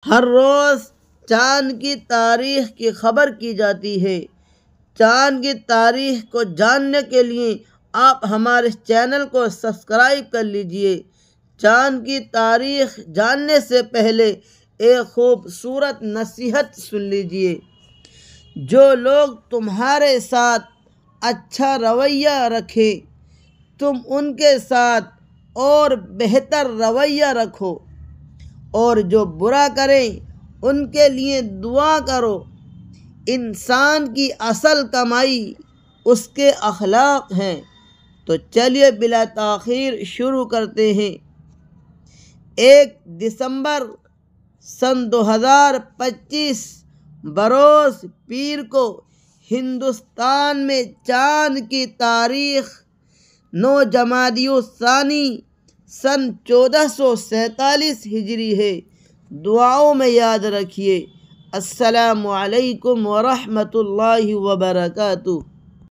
ہر روز چاند کی تاریخ کی خبر کی جاتی ہے۔ چاند کی تاریخ کو جاننے کے لیے آپ ہمارے چینل کو سبسکرائب کر لیجئے۔ چاند کی تاریخ جاننے سے پہلے ایک خوبصورت نصیحت سن لیجئے۔ جو لوگ تمہارے ساتھ اچھا رویہ رکھیں تم ان کے ساتھ اور بہتر رویہ رکھو، اور جو برا کریں ان کے لیے دعا کرو۔ انسان کی اصل کمائی اس کے اخلاق ہیں۔ تو چلیے بلا تاخیر شروع کرتے ہیں۔ 1 دسمبر سن 2025 بروز پیر کو ہندوستان میں چاند کی تاریخ 9 جمادی الثانی سن 1447 ہجری ہے۔ دعاؤں میں یاد رکھیے۔ السلام علیکم ورحمۃ اللہ وبرکاتہ۔